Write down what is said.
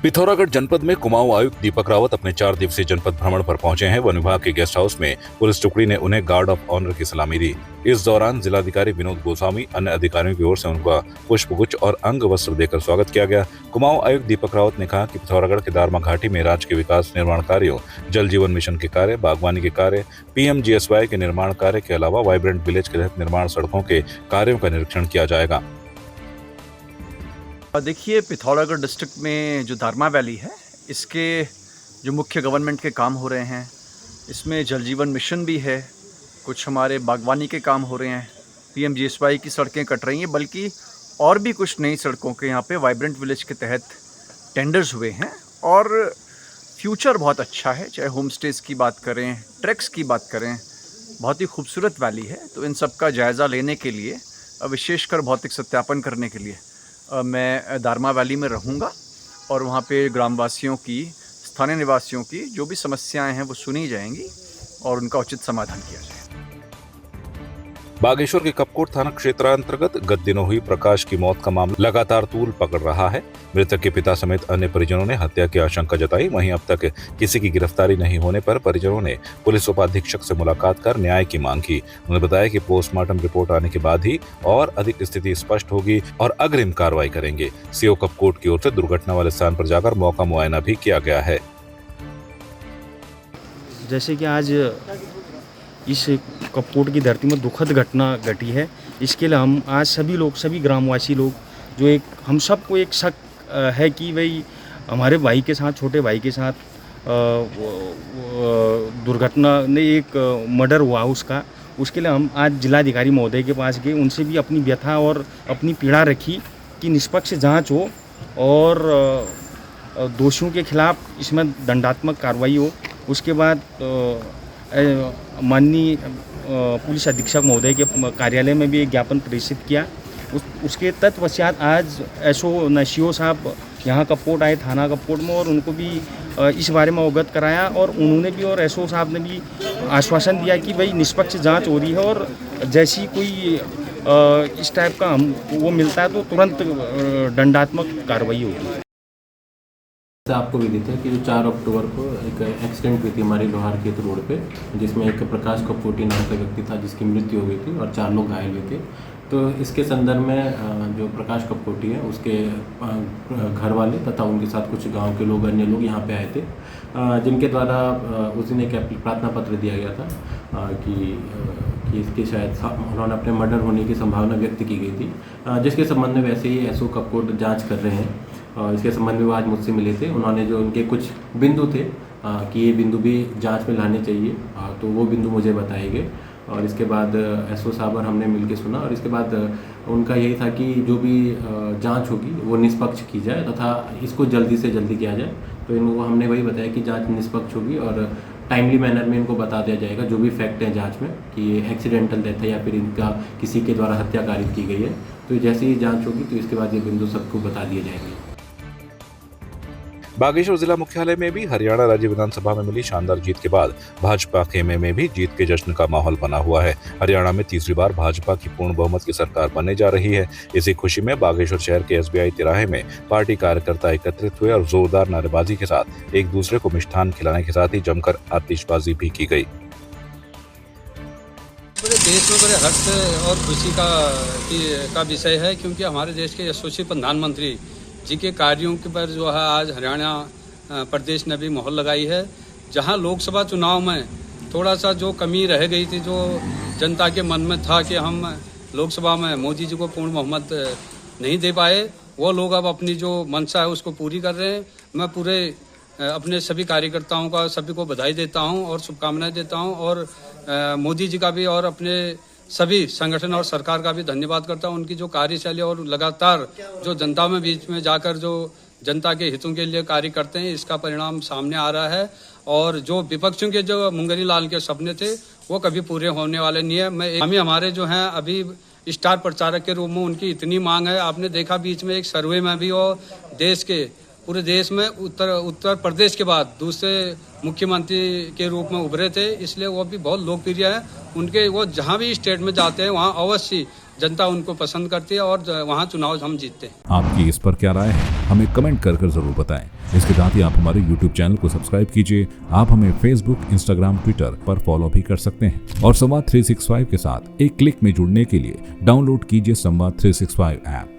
पिथौरागढ़ जनपद में कुमाऊं आयुक्त दीपक रावत अपने 4 दिवसीय जनपद भ्रमण पर पहुंचे हैं। वन विभाग के गेस्ट हाउस में पुलिस टुकड़ी ने उन्हें गार्ड ऑफ ऑनर की सलामी दी। इस दौरान जिलाधिकारी विनोद गोस्वामी अन्य अधिकारियों की ओर से उनका पुष्पगुच्छ और अंग वस्त्र देकर स्वागत किया गया। कुमाऊं आयुक्त दीपक रावत ने कहा कि पिथौरागढ़ के दारमा घाटी में राज्य के विकास निर्माण कार्यों, जल जीवन मिशन के कार्य, बागवानी के कार्य, PMGSY के निर्माण कार्य के अलावा वाइब्रेंट विलेज के तहत निर्माण सड़कों के कार्यों का निरीक्षण किया जाएगा। देखिए, पिथौरागढ़ डिस्ट्रिक्ट में जो दारमा वैली है, इसके जो मुख्य गवर्नमेंट के काम हो रहे हैं, इसमें जल जीवन मिशन भी है, कुछ हमारे बागवानी के काम हो रहे हैं, PMGSY की सड़कें कट रही हैं, बल्कि और भी कुछ नई सड़कों के यहाँ पे वाइब्रेंट विलेज के तहत टेंडर्स हुए हैं और फ्यूचर बहुत अच्छा है। चाहे होम स्टेज़ की बात करें, ट्रैक्स की बात करें, बहुत ही खूबसूरत वैली है। तो इन सब का जायज़ा लेने के लिए, विशेषकर भौतिक सत्यापन करने के लिए मैं दारमा वैली में रहूँगा और वहाँ पे ग्रामवासियों की, स्थानीय निवासियों की जो भी समस्याएं हैं वो सुनी जाएंगी और उनका उचित समाधान किया जाएगा। बागेश्वर के कपकोट थाना क्षेत्रांतर्गत गत दिनों हुई प्रकाश की मौत का मामला लगातार तूल पकड़ रहा है। मृतक के पिता समेत अन्य परिजनों ने हत्या की आशंका जताई। वहीं अब तक किसी की गिरफ्तारी नहीं होने पर परिजनों ने पुलिस उपाधीक्षक से मुलाकात कर न्याय की मांग की। उन्होंने बताया कि पोस्टमार्टम रिपोर्ट आने के बाद ही और अधिक स्थिति स्पष्ट होगी और अग्रिम कार्रवाई करेंगे। CO कपकोट की ओर से दुर्घटना वाले स्थान पर जाकर मौका मुआयना भी किया गया है। जैसे कि आज इस कपकोट की धरती में दुखद घटना घटी है, इसके लिए हम आज सभी ग्रामवासी लोग जो एक हम सबको एक शक है कि भाई हमारे भाई के साथ, छोटे भाई के साथ दुर्घटना ने एक मर्डर हुआ उसका, उसके लिए हम आज जिलाधिकारी महोदय के पास गए, उनसे भी अपनी व्यथा और अपनी पीड़ा रखी कि निष्पक्ष जांच हो और दोषियों के खिलाफ इसमें दंडात्मक कार्रवाई हो। उसके बाद माननीय पुलिस अधीक्षक महोदय के कार्यालय में भी एक ज्ञापन प्रेषित किया। उसके तत्पश्चात आज CO साहब यहाँ कपकोट आए, थाना कपकोट में, और उनको भी इस बारे में अवगत कराया और उन्होंने भी और SO साहब ने भी आश्वासन दिया कि भाई निष्पक्ष जांच हो रही है और जैसी कोई इस टाइप का वो मिलता है तो तुरंत दंडात्मक कार्रवाई होगी। आपको विदित है कि जो 4 अक्टूबर को एक एक्सीडेंट हुई थी हमारी लोहार खेत रोड पे, जिसमें एक प्रकाश कपकोटी नाम का व्यक्ति था जिसकी मृत्यु हो गई थी और 4 लोग घायल हुए थे। तो इसके संदर्भ में जो प्रकाश कपकोटी है उसके घर वाले तथा उनके साथ कुछ गांव के लोग, अन्य लोग यहाँ पे आए थे, जिनके द्वारा उस दिन एक प्रार्थना पत्र दिया गया था कि इसके शायद उन्होंने अपने मर्डर होने की संभावना व्यक्त की गई थी, जिसके संबंध में वैसे ही SO कपकोट जाँच कर रहे हैं। इसके संबंध में वो आज मुझसे मिले थे। उन्होंने जो उनके कुछ बिंदु थे कि ये बिंदु भी जांच में लाने चाहिए, तो वो बिंदु मुझे बताए गए और इसके बाद SO साहब और हमने मिलकर सुना और इसके बाद उनका यही था कि जो भी जांच होगी वो निष्पक्ष की जाए तथा इसको जल्दी से जल्दी किया जाए। तो इनको हमने वही बताया कि जांच निष्पक्ष होगी और टाइमली मैनर में इनको बता दिया जाएगा जो भी फैक्ट है जांच में कि ये एक्सीडेंटल डेथ है या फिर इनका किसी के द्वारा हत्या कारित की गई है। तो जैसे ही जाँच होगी तो इसके बाद ये बिंदु सबको बता दिए जाएंगे। बागेश्वर जिला मुख्यालय में भी हरियाणा राज्य विधानसभा में मिली शानदार जीत के बाद भाजपा खेमे में भी जीत के जश्न का माहौल बना हुआ है। हरियाणा में तीसरी बार भाजपा की पूर्ण बहुमत की सरकार बनने जा रही है। इसी खुशी में बागेश्वर शहर के SBI तिराहे में पार्टी कार्यकर्ता एकत्रित हुए और जोरदार नारेबाजी के साथ एक दूसरे को मिष्ठान खिलाने के साथ ही जमकर आतिशबाजी भी की गई। पूरे देश में बड़े हर्ष और खुशी का विषय है, क्योंकि हमारे देश के यशस्वी प्रधानमंत्री जी के कार्यों के पर जो है आज हरियाणा प्रदेश ने भी मोहर लगाई है। जहां लोकसभा चुनाव में थोड़ा सा जो कमी रह गई थी, जो जनता के मन में था कि हम लोकसभा में मोदी जी को पूर्ण बहुमत नहीं दे पाए, वो लोग अब अपनी जो मंशा है उसको पूरी कर रहे हैं। मैं पूरे अपने सभी कार्यकर्ताओं का सभी को बधाई देता हूं और शुभकामनाएं देता हूं और मोदी जी का भी और अपने सभी संगठन और सरकार का भी धन्यवाद करता हूं। उनकी जो कार्यशैली और लगातार जो जनता में बीच में जाकर जो जनता के हितों के लिए कार्य करते हैं, इसका परिणाम सामने आ रहा है। और जो विपक्षियों के जो मुंगरी लाल के सपने थे वो कभी पूरे होने वाले नहीं है। हमारे जो हैं अभी स्टार प्रचारक के रूप में उनकी इतनी मांग है। आपने देखा बीच में एक सर्वे में भी वो पूरे देश में उत्तर प्रदेश के बाद दूसरे मुख्यमंत्री के रूप में उभरे थे, इसलिए वो भी बहुत लोकप्रिय है। उनके वो जहाँ भी स्टेट में जाते हैं वहाँ अवश्य जनता उनको पसंद करती है और वहाँ चुनाव हम जीतते हैं। आपकी इस पर क्या राय है, हमें कमेंट कर जरूर बताएं। इसके साथ ही आप हमारे YouTube चैनल को सब्सक्राइब कीजिए। आप हमें Facebook, Instagram, Twitter पर फॉलो भी कर सकते हैं और संवाद 365 के साथ एक क्लिक में जुड़ने के लिए डाउनलोड कीजिए संवाद 365 ऐप।